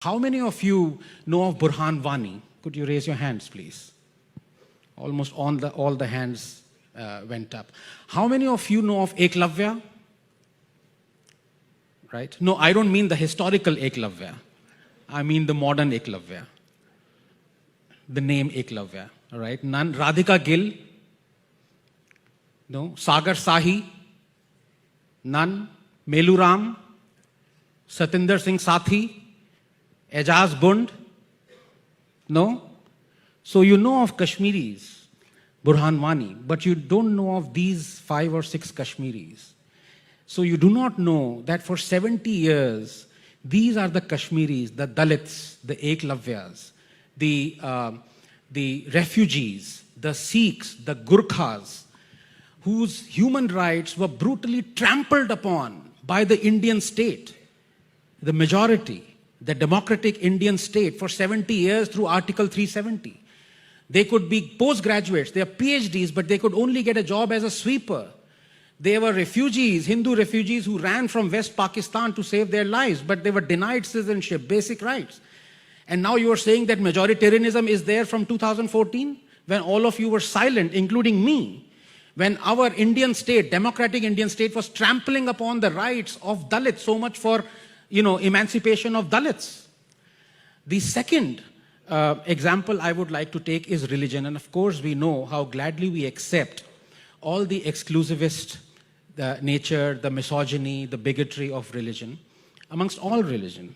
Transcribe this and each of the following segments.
How many of you know of Burhan Wani? Could you raise your hands, please? Almost all the hands went up. How many of you know of Eklavya? Right? No, I don't mean the historical Eklavya. I mean the modern Eklavya. The name Eklavya. All right? None. Radhika Gill? No. Sagar Sahi? None. Meluram? Satinder Singh Sathi? Ejaz Bund? No? So you know of Kashmiris, Burhan Wani, but you don't know of these 5 or 6 Kashmiris. So you do not know that for 70 years, these are the Kashmiris, the Dalits, the Eklavyas, the refugees, the Sikhs, the Gurkhas, whose human rights were brutally trampled upon by the Indian state, the majority, the democratic Indian state for 70 years through Article 370. They could be postgraduates, they are PhDs, but they could only get a job as a sweeper. They were refugees, Hindu refugees who ran from West Pakistan to save their lives, but they were denied citizenship, basic rights. And now you are saying that majoritarianism is there from 2014, when all of you were silent, including me, when our Indian state, democratic Indian state, was trampling upon the rights of Dalits, so much for emancipation of Dalits. The second example I would like to take is religion. And of course, we know how gladly we accept all the exclusivist nature, the misogyny, the bigotry of religion, amongst all religion.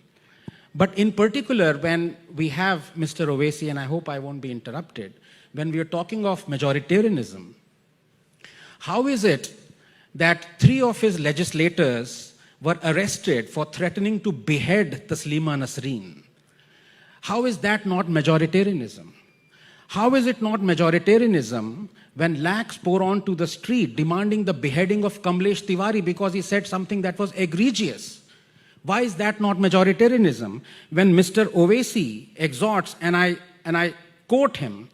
But in particular, when we have Mr. Owaisi, and I hope I won't be interrupted, when we are talking of majoritarianism, how is it that 3 of his legislators were arrested for threatening to behead Taslima Nasreen? How is that not majoritarianism? How is it not majoritarianism when lakhs pour onto the street demanding the beheading of Kamlesh Tiwari because he said something that was egregious? Why is that not majoritarianism? When Mr. Owaisi exhorts, and I quote him,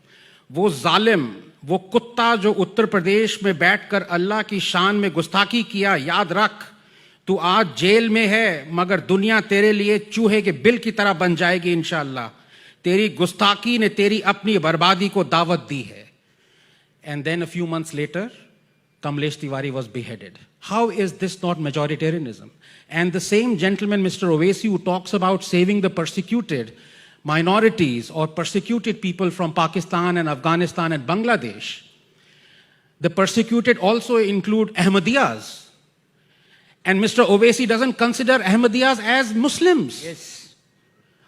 "वो जालिम, वो कुत्ता जो उत्तर प्रदेश में बैठकर अल्लाह की शान में गुस्ताखी किया, याद रख, तू आज जेल में है, मगर दुनिया तेरे लिए चूहे के बिल की तरह बन जाएगी इंशाअल्लाह। तेरी गुस्ताखी ने तेरी अपनी बर्बादी को दावत दी है." And then a few months later, Kamlesh Tiwari was beheaded. How is this not majoritarianism? And the same gentleman, Mr. Owaisi, who talks about saving the persecuted minorities or persecuted people from Pakistan and Afghanistan and Bangladesh, the persecuted also include Ahmadiyas. And Mr. Owaisi doesn't consider Ahmadiyas as Muslims. Yes.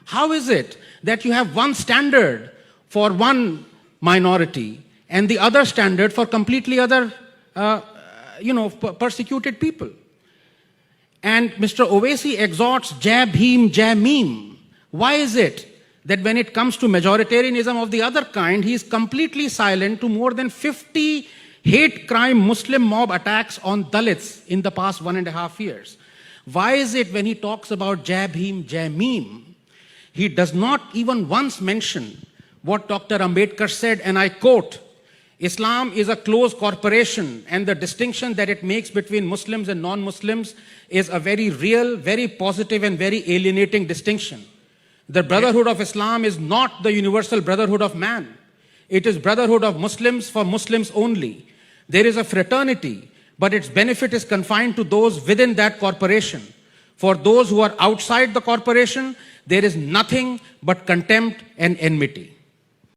How is it that you have one standard for one minority and the other standard for completely other, persecuted people? And Mr. Owaisi exhorts Jai Bhim, Jai Meme. Why is it that when it comes to majoritarianism of the other kind, he is completely silent to more than 50 hate crime Muslim mob attacks on Dalits in the past 1.5 years? Why is it when he talks about Jai Bhim, Jai Meme, he does not even once mention what Dr. Ambedkar said, and I quote, "Islam is a closed corporation, and the distinction that it makes between Muslims and non-Muslims is a very real, very positive, and very alienating distinction. The brotherhood of Islam is not the universal brotherhood of man. It is brotherhood of Muslims for Muslims only. There is a fraternity, but its benefit is confined to those within that corporation. For those who are outside the corporation, there is nothing but contempt and enmity."